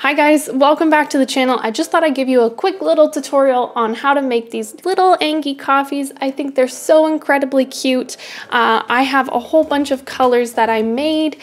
Hi guys, welcome back to the channel. I just thought I'd give you a quick little tutorial on how to make these little Angy coffees. I think they're so incredibly cute. I have a whole bunch of colors that I made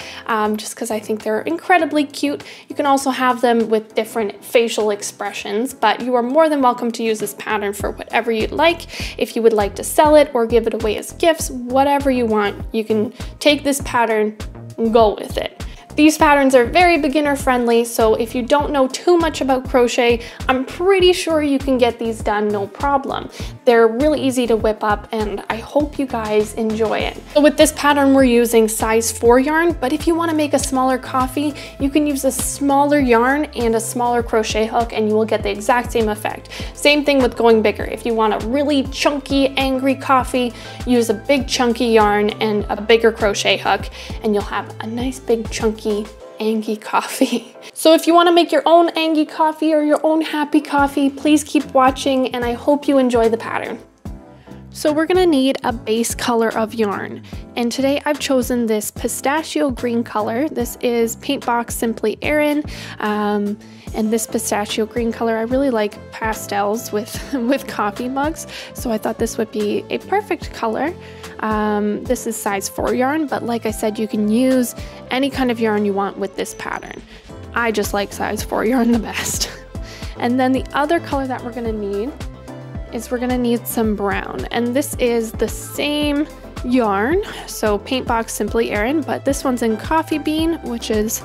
just because I think they're incredibly cute. You can also have them with different facial expressions, but you are more than welcome to use this pattern for whatever you'd like. If you would like to sell it or give it away as gifts, whatever you want, you can take this pattern and go with it. These patterns are very beginner friendly, so if you don't know too much about crochet, I'm pretty sure you can get these done no problem. They're really easy to whip up and I hope you guys enjoy it. So with this pattern, we're using size 4 yarn, but if you want to make a smaller coffee, you can use a smaller yarn and a smaller crochet hook and you will get the exact same effect. Same thing with going bigger. If you want a really chunky, angry coffee, use a big chunky yarn and a bigger crochet hook and you'll have a nice big chunky Angy coffee. So if you want to make your own Angy coffee or your own happy coffee, please keep watching and I hope you enjoy the pattern. So we're gonna need a base color of yarn. And today I've chosen this pistachio green color. This is Paintbox Simply Aran. And this pistachio green color, I really like pastels with coffee mugs. So I thought this would be a perfect color. This is size 4 yarn, but like I said, you can use any kind of yarn you want with this pattern. I just like size 4 yarn the best. And then the other color that we're gonna need is we're gonna need some brown. And this is the same yarn, so Paintbox Simply Aran, but this one's in coffee bean, which is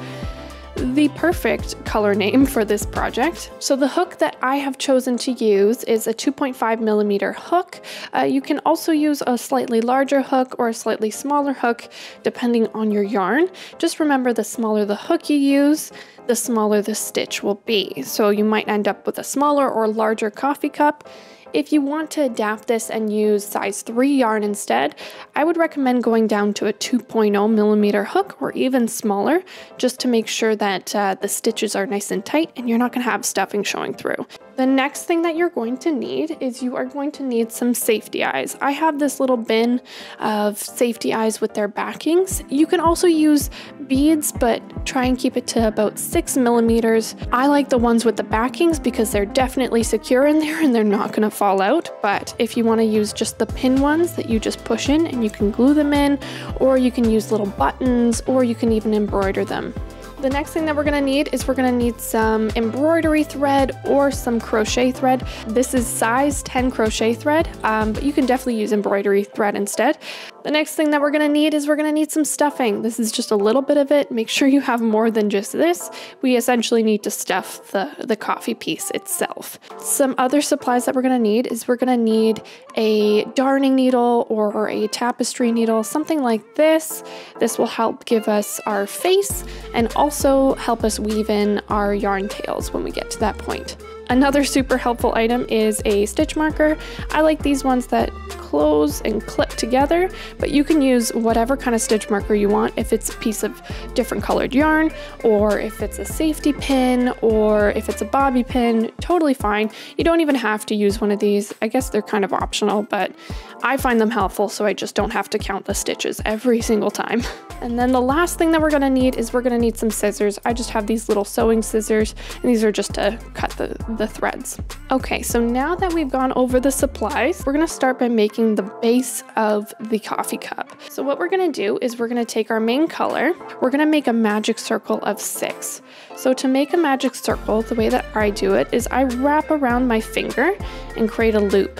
the perfect color name for this project. So the hook that I have chosen to use is a 2.5mm hook. You can also use a slightly larger hook or a slightly smaller hook depending on your yarn. Just remember, the smaller the hook you use, the smaller the stitch will be. So you might end up with a smaller or larger coffee cup. If you want to adapt this and use size 3 yarn instead, I would recommend going down to a 2.0mm hook or even smaller, just to make sure that the stitches are nice and tight and you're not going to have stuffing showing through. The next thing that you're going to need is you are going to need some safety eyes. I have this little bin of safety eyes with their backings. You can also use beads, but try and keep it to about 6mm. I like the ones with the backings because they're definitely secure in there and they're not going to fall out. But if you want to use just the pin ones that you just push in and you can glue them in, or you can use little buttons, or you can even embroider them. The next thing that we're gonna need is we're gonna need some embroidery thread or some crochet thread. This is size 10 crochet thread, but you can definitely use embroidery thread instead. The next thing that we're gonna need is we're gonna need some stuffing. This is just a little bit of it. Make sure you have more than just this. We essentially need to stuff the coffee piece itself. Some other supplies that we're gonna need is we're gonna need a darning needle or a tapestry needle, something like this. This will help give us our face and also help us weave in our yarn tails when we get to that point. Another super helpful item is a stitch marker. I like these ones that close and clip together, but you can use whatever kind of stitch marker you want. If it's a piece of different colored yarn, or if it's a safety pin, or if it's a bobby pin, totally fine. You don't even have to use one of these. I guess they're kind of optional, but I find them helpful so I just don't have to count the stitches every single time. And then the last thing that we're gonna need is we're gonna need some scissors. I just have these little sewing scissors, and these are just to cut the threads. Okay, so now that we've gone over the supplies, we're gonna start by making the base of the coffee cup. So what we're gonna do is we're gonna take our main color, we're gonna make a magic circle of 6. So to make a magic circle, the way that I do it is I wrap around my finger and create a loop.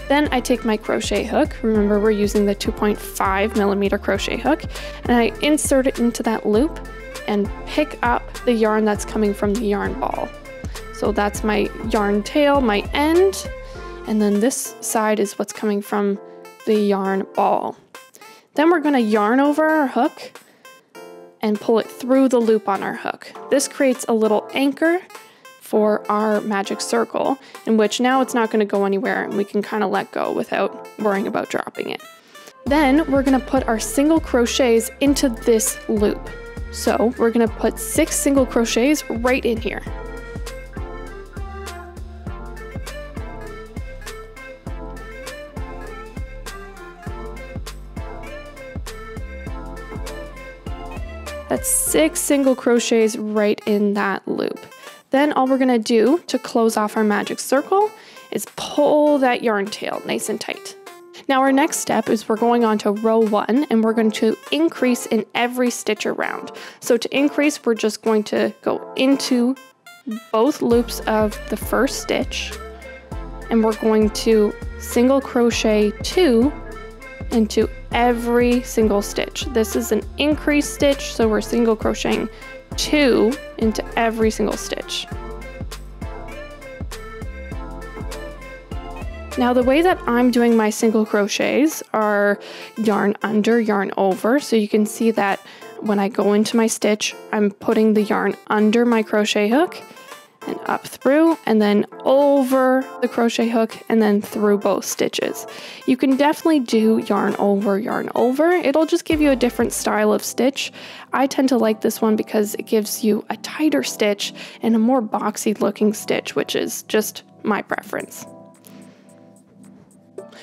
Then I take my crochet hook, remember we're using the 2.5mm crochet hook, and I insert it into that loop and pick up the yarn that's coming from the yarn ball. So that's my yarn tail, my end, and then this side is what's coming from the yarn ball. Then we're gonna yarn over our hook and pull it through the loop on our hook. This creates a little anchor for our magic circle, in which now it's not gonna go anywhere and we can kind of let go without worrying about dropping it. Then we're gonna put our single crochets into this loop. So we're gonna put 6 single crochets right in here. That's 6 single crochets right in that loop. Then all we're gonna do to close off our magic circle is pull that yarn tail nice and tight. Now our next step is we're going on to row 1 and we're going to increase in every stitch around. So to increase, we're just going to go into both loops of the first stitch and we're going to single crochet 2 into every single stitch. This is an increase stitch, so we're single crocheting 2 into every single stitch. Now the way that I'm doing my single crochets are yarn under, yarn over. So you can see that when I go into my stitch, I'm putting the yarn under my crochet hook and up through, and then over the crochet hook and then through both stitches. You can definitely do yarn over, yarn over. It'll just give you a different style of stitch. I tend to like this one because it gives you a tighter stitch and a more boxy looking stitch, which is just my preference.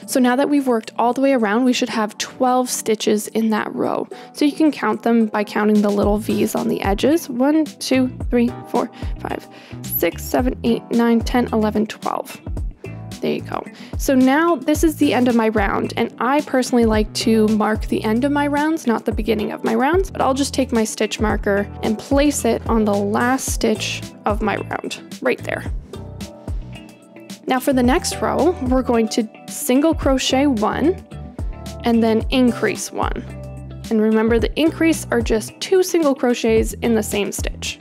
So now that we've worked all the way around, we should have 12 stitches in that row. So you can count them by counting the little V's on the edges. 1, 2, 3, 4, 5, 6, 7, 8, 9, 10, 11, 12. There you go. So now this is the end of my round, and I personally like to mark the end of my rounds, not the beginning of my rounds, but I'll just take my stitch marker and place it on the last stitch of my round, right there. Now for the next row, we're going to single crochet 1 and then increase 1. And remember, the increase are just 2 single crochets in the same stitch.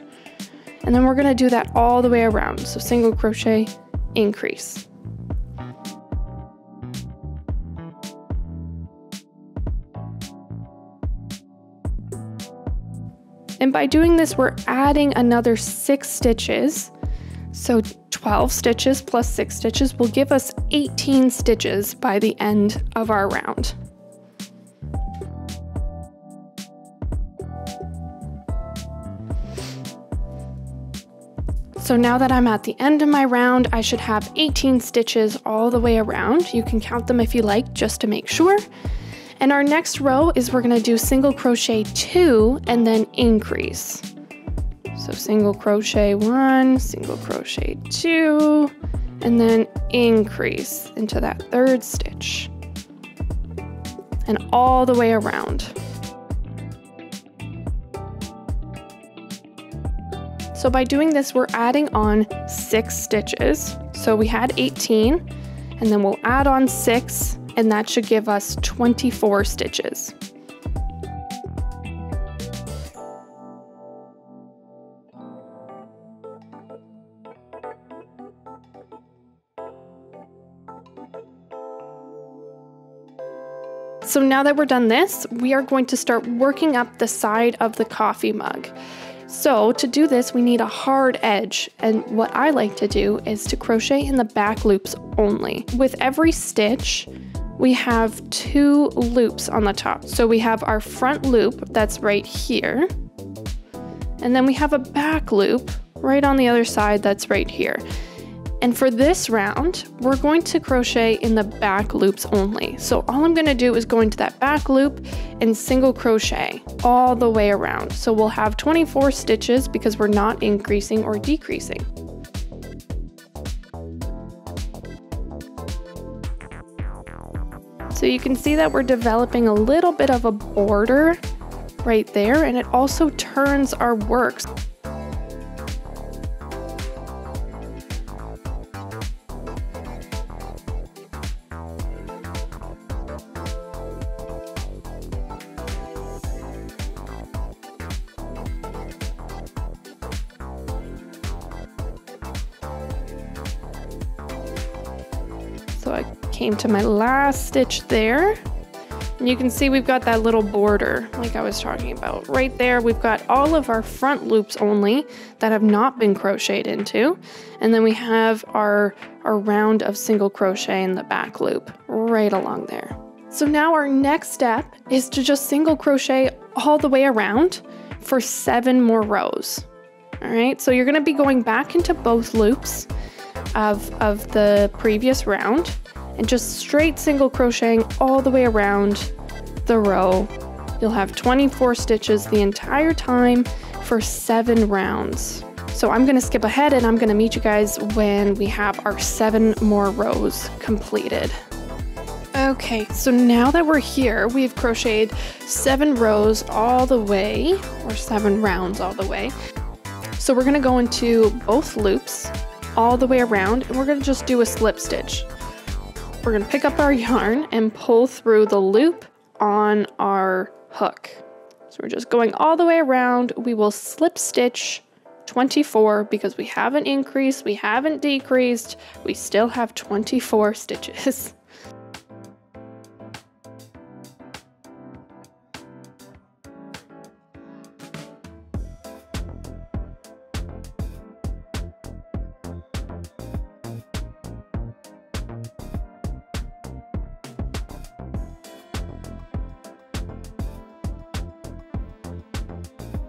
And then we're going to do that all the way around. So single crochet, increase. And by doing this, we're adding another 6 stitches. So 12 stitches plus 6 stitches will give us 18 stitches by the end of our round. So now that I'm at the end of my round, I should have 18 stitches all the way around. You can count them if you like, just to make sure. And our next row is we're gonna do single crochet 2 and then increase. So single crochet 1, single crochet 2, and then increase into that 3rd stitch. And all the way around. So by doing this, we're adding on 6 stitches. So we had 18, and then we'll add on 6, and that should give us 24 stitches. So now that we're done this, we are going to start working up the side of the coffee mug. So to do this, we need a hard edge, and what I like to do is to crochet in the back loops only. With every stitch, we have 2 loops on the top. So we have our front loop that's right here, and then we have a back loop right on the other side that's right here. And for this round, we're going to crochet in the back loops only. So all I'm gonna do is go into that back loop and single crochet all the way around. So we'll have 24 stitches because we're not increasing or decreasing. So you can see that we're developing a little bit of a border right there, and it also turns our work. So I came to my last stitch there, and you can see we've got that little border like I was talking about. Right there, we've got all of our front loops only that have not been crocheted into, and then we have our round of single crochet in the back loop right along there. So now our next step is to just single crochet all the way around for 7 more rows. All right, so you're gonna be going back into both loops of the previous round and just straight single crocheting all the way around the row you'll have 24 stitches the entire time for 7 rounds. So I'm gonna skip ahead and I'm gonna meet you guys when we have our 7 more rows completed. Okay, so now that we're here, we've crocheted 7 rows all the way, or 7 rounds all the way. So we're gonna go into both loops all the way around, and we're gonna just do a slip stitch. We're gonna pick up our yarn and pull through the loop on our hook. So we're just going all the way around. We will slip stitch 24 because we haven't increased, we haven't decreased, we still have 24 stitches.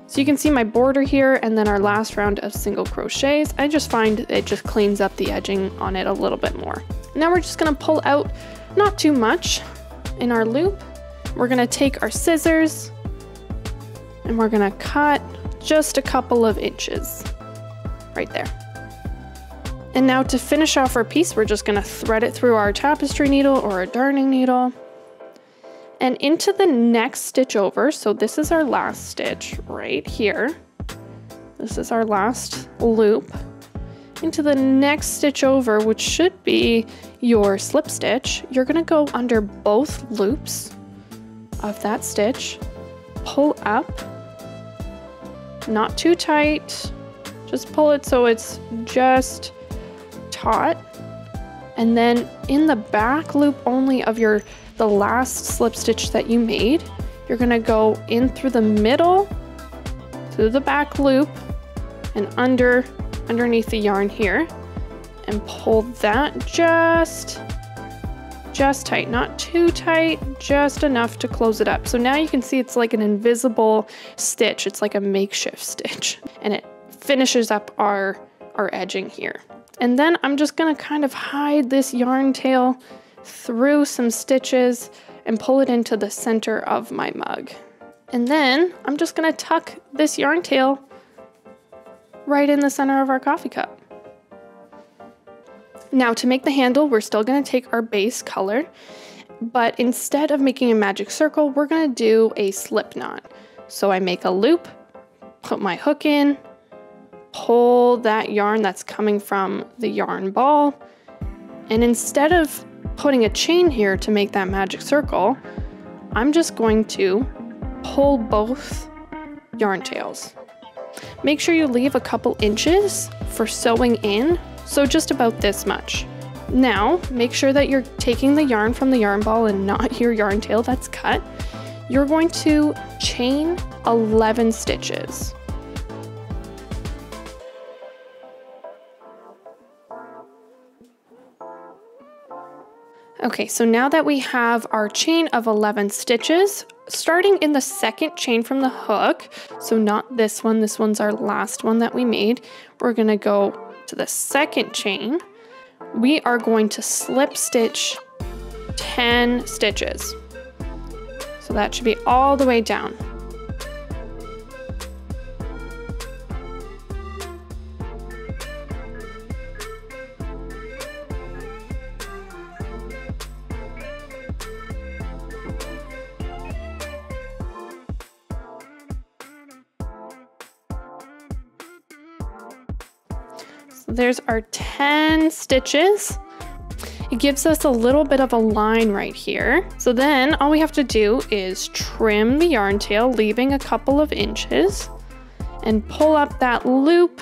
So you can see my border here and then our last round of single crochets. I just find it just cleans up the edging on it a little bit more. Now we're just gonna pull out not too much in our loop. We're gonna take our scissors and we're gonna cut just a couple of inches right there. And now to finish off our piece, we're just gonna thread it through our tapestry needle or a darning needle. And into the next stitch over, so this is our last stitch right here. This is our last loop. Into the next stitch over, which should be your slip stitch, you're gonna go under both loops of that stitch, pull up, not too tight, just pull it so it's just taut. And then in the back loop only of the last slip stitch that you made, you're gonna go in through the middle, through the back loop, and underneath the yarn here, and pull that just tight, not too tight, just enough to close it up. So now you can see it's like an invisible stitch. It's like a makeshift stitch, and it finishes up our edging here. And then I'm just gonna kind of hide this yarn tail through some stitches and pull it into the center of my mug. And then I'm just gonna tuck this yarn tail right in the center of our coffee cup. Now to make the handle, we're still gonna take our base color, but instead of making a magic circle, we're gonna do a slip knot. So I make a loop, put my hook in, pull that yarn that's coming from the yarn ball, and instead of putting a chain here to make that magic circle, I'm just going to pull both yarn tails. Make sure you leave a couple inches for sewing in, so just about this much. Now, make sure that you're taking the yarn from the yarn ball and not your yarn tail that's cut. You're going to chain 11 stitches. Okay, so now that we have our chain of 11 stitches, starting in the second chain from the hook, so not this one, this one's our last one that we made, we're gonna go to the second chain. We are going to slip stitch 10 stitches. So that should be all the way down. There's our 10 stitches. It gives us a little bit of a line right here. So then all we have to do is trim the yarn tail, leaving a couple of inches, and pull up that loop.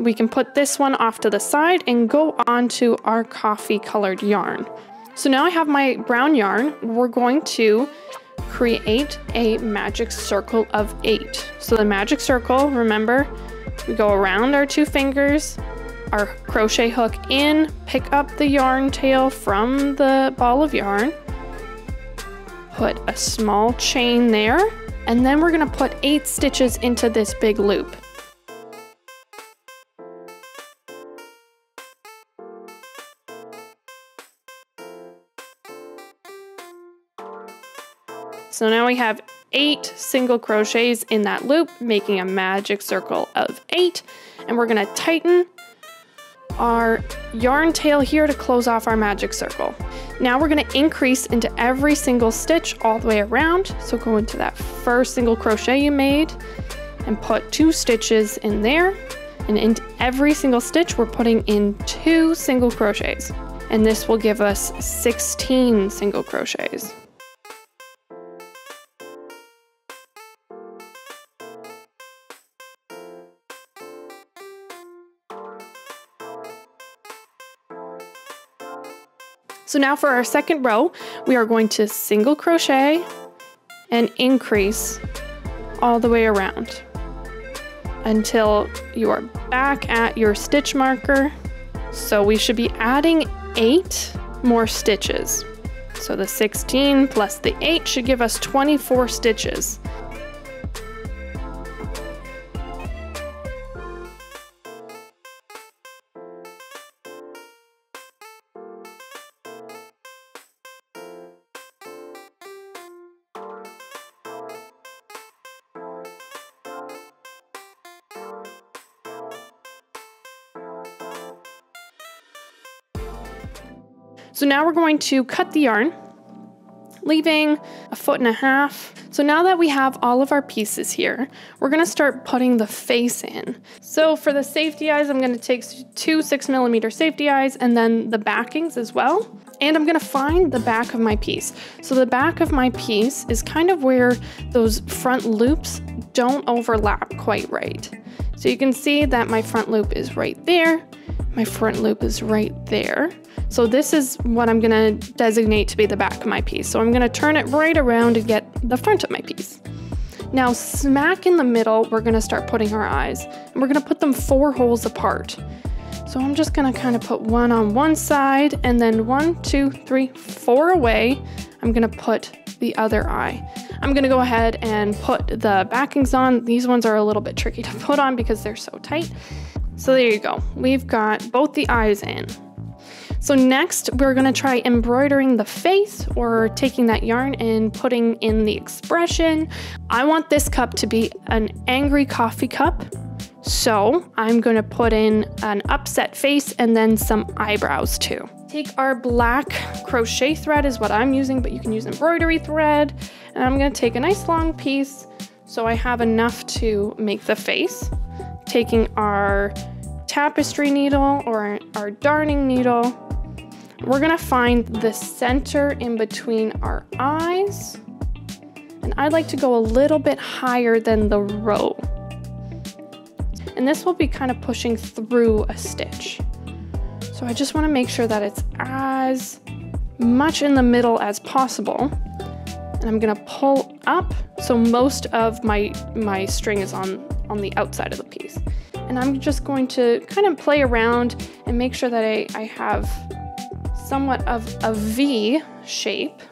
We can put this one off to the side and go on to our coffee colored yarn. So now I have my brown yarn. We're going to create a magic circle of 8. So the magic circle, remember, we go around our 2 fingers, our crochet hook in, pick up the yarn tail from the ball of yarn, put a small chain there, and then we're gonna put 8 stitches into this big loop. So now we have 8 single crochets in that loop, making a magic circle of 8. And we're gonna tighten our yarn tail here to close off our magic circle. Now we're gonna increase into every single stitch all the way around. So go into that first single crochet you made and put 2 stitches in there. And in every single stitch, we're putting in 2 single crochets. And this will give us 16 single crochets. So now for our second row, we are going to single crochet and increase all the way around until you are back at your stitch marker. So we should be adding 8 more stitches. So the 16 plus the 8 should give us 24 stitches. So now we're going to cut the yarn, leaving 1.5 feet. So now that we have all of our pieces here, we're gonna start putting the face in. So for the safety eyes, I'm gonna take 2 6mm safety eyes and then the backings as well. And I'm gonna find the back of my piece. So the back of my piece is kind of where those front loops don't overlap quite right. So you can see that my front loop is right there. My front loop is right there. So this is what I'm gonna designate to be the back of my piece. So I'm gonna turn it right around and get the front of my piece. Now smack in the middle, we're gonna start putting our eyes. And we're gonna put them 4 holes apart. So I'm just gonna kind of put 1 on one side and then 1, 2, 3, 4 away. I'm gonna put the other eye. I'm gonna go ahead and put the backings on. These ones are a little bit tricky to put on because they're so tight. So there you go. We've got both the eyes in. So next, we're gonna try embroidering the face or taking that yarn and putting in the expression. I want this cup to be an angry coffee cup. So I'm gonna put in an upset face and then some eyebrows too. Take our black crochet thread is what I'm using, but you can use embroidery thread. And I'm gonna take a nice long piece so I have enough to make the face. Taking our tapestry needle or our darning needle, we're gonna find the center in between our eyes. And I'd like to go a little bit higher than the row. And this will be kind of pushing through a stitch. So I just wanna make sure that it's as much in the middle as possible. And I'm gonna pull up so most of my string is on the outside of the piece. And I'm just going to kind of play around and make sure that I have somewhat of a V shape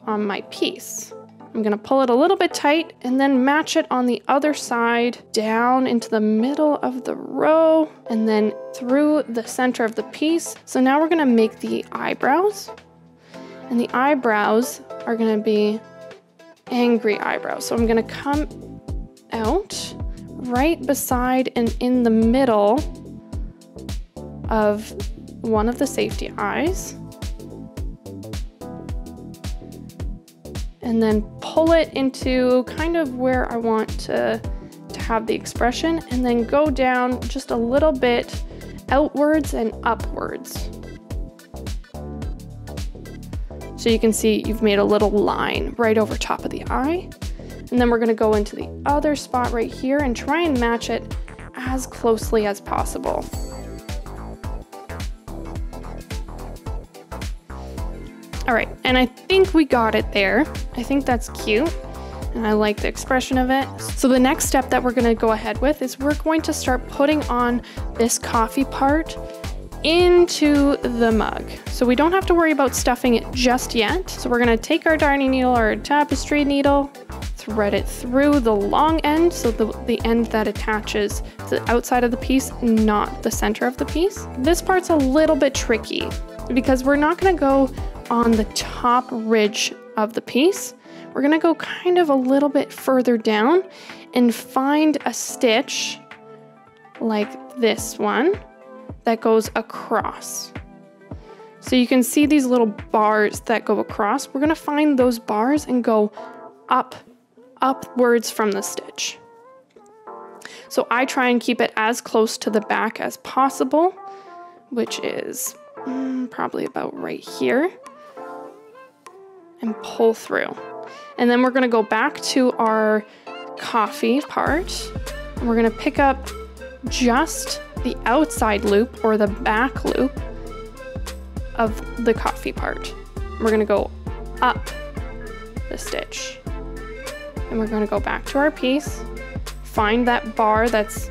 on my piece. I'm gonna pull it a little bit tight and then match it on the other side down into the middle of the row and then through the center of the piece. So now we're gonna make the eyebrows, and the eyebrows are gonna be angry eyebrows. So I'm gonna come out right beside and in the middle of one of the safety eyes, and then pull it into kind of where I want to have the expression, and then go down just a little bit outwards and upwards. So you can see you've made a little line right over top of the eye. And then we're gonna go into the other spot right here and try and match it as closely as possible. All right, and I think we got it there. I think that's cute, and I like the expression of it. So the next step that we're gonna go ahead with is we're going to start putting on this coffee part into the mug. So we don't have to worry about stuffing it just yet. So we're gonna take our darning needle or tapestry needle, thread it through the long end, so the end that attaches to the outside of the piece, not the center of the piece. This part's a little bit tricky because we're not gonna go on the top ridge of the piece. we're gonna go kind of a little bit further down and find a stitch like this one that goes across. So you can see these little bars that go across. We're gonna find those bars and go upwards from the stitch. So I try and keep it as close to the back as possible, which is probably about right here, and pull through. And then we're gonna go back to our coffee part, and we're gonna pick up just the outside loop or the back loop of the coffee part. We're gonna go up the stitch, and we're gonna go back to our piece, find that bar that's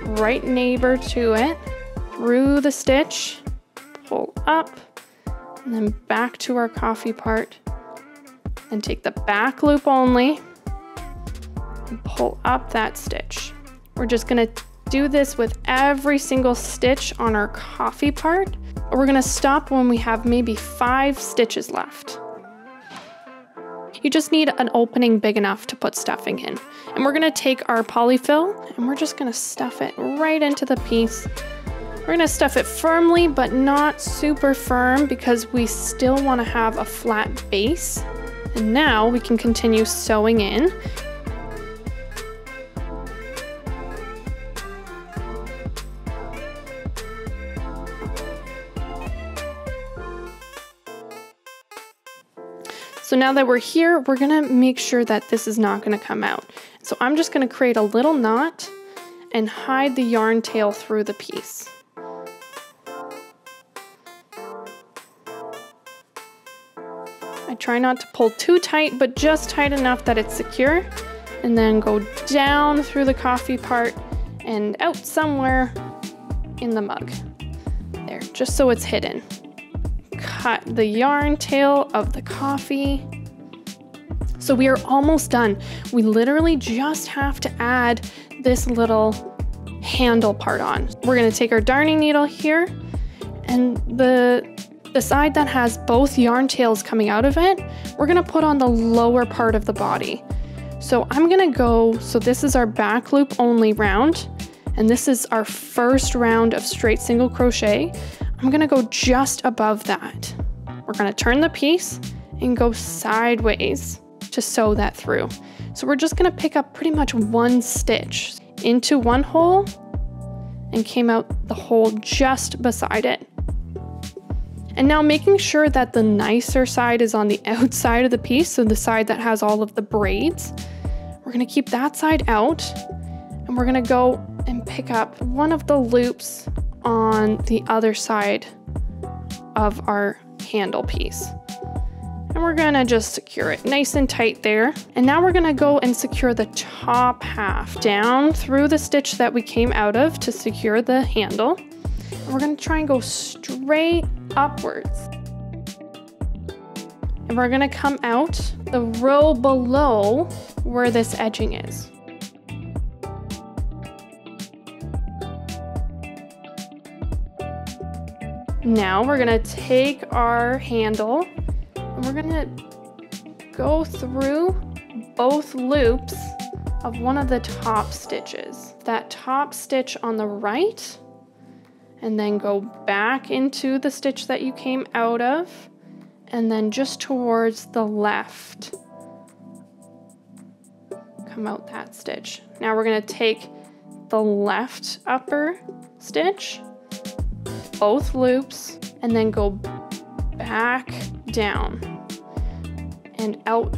right neighbor to it, through the stitch, pull up, and then back to our coffee part, and take the back loop only, and pull up that stitch. We're just gonna do this with every single stitch on our coffee part. We're gonna stop when we have maybe 5 stitches left. You just need an opening big enough to put stuffing in. And we're gonna take our polyfill and we're just gonna stuff it right into the piece. We're gonna stuff it firmly, but not super firm because we still wanna have a flat base. And now we can continue sewing in. So now that we're here, we're gonna make sure that this is not gonna come out. So I'm just gonna create a little knot and hide the yarn tail through the piece. I try not to pull too tight, but just tight enough that it's secure, and then go down through the coffee part and out somewhere in the mug. There, just so it's hidden. Cut the yarn tail of the coffee. So we are almost done. We literally just have to add this little handle part on. We're gonna take our darning needle here, and the side that has both yarn tails coming out of it, we're gonna put on the lower part of the body. So I'm gonna go, so this is our back loop only round, and this is our first round of straight single crochet. I'm gonna go just above that. We're gonna turn the piece and go sideways to sew that through. So we're just gonna pick up pretty much 1 stitch into one hole and came out the hole just beside it. And now making sure that the nicer side is on the outside of the piece, so the side that has all of the braids, we're gonna keep that side out, and we're gonna go and pick up one of the loops on the other side of our handle piece. And we're gonna just secure it nice and tight there. And now we're gonna go and secure the top half down through the stitch that we came out of to secure the handle. And we're gonna try and go straight upwards. And we're gonna come out the row below where this edging is. Now we're gonna take our handle and we're gonna go through both loops of one of the top stitches. That top stitch on the right, and then go back into the stitch that you came out of, and then just towards the left, come out that stitch. Now we're gonna take the left upper stitch, both loops, and then go back down and out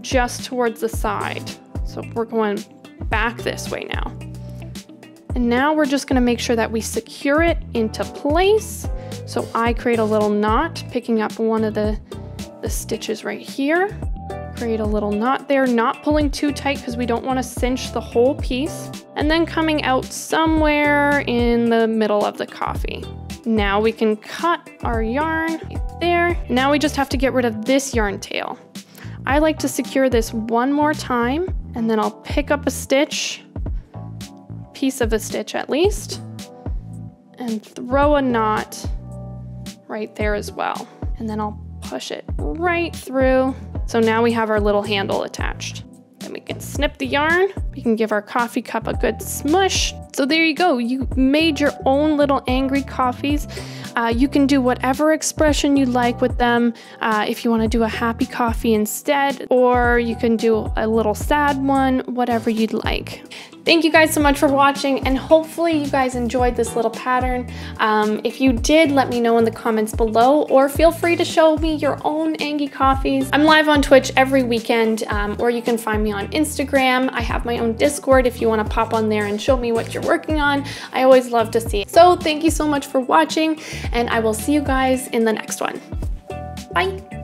just towards the side. So we're going back this way now. And now we're just gonna make sure that we secure it into place. So I create a little knot, picking up one of the stitches right here. Create a little knot there, not pulling too tight because we don't want to cinch the whole piece. And then coming out somewhere in the middle of the coffee. Now we can cut our yarn there. Now we just have to get rid of this yarn tail. I like to secure this one more time, and then I'll pick up a stitch, piece of a stitch at least, and throw a knot right there as well. And then I'll push it right through So now we have our little handle attached. Then we can snip the yarn. We can give our coffee cup a good smush. So there you go. You made your own little angry coffees. You can do whatever expression you like with them. If you want to do a happy coffee instead, or you can do a little sad one, whatever you'd like. Thank you guys so much for watching, and hopefully you guys enjoyed this little pattern. If you did, let me know in the comments below, or feel free to show me your own Angy coffees. I'm live on Twitch every weekend, or you can find me on Instagram. I have my own Discord if you want to pop on there and show me what you're working on. I always love to see it. So thank you so much for watching, and I will see you guys in the next one. Bye.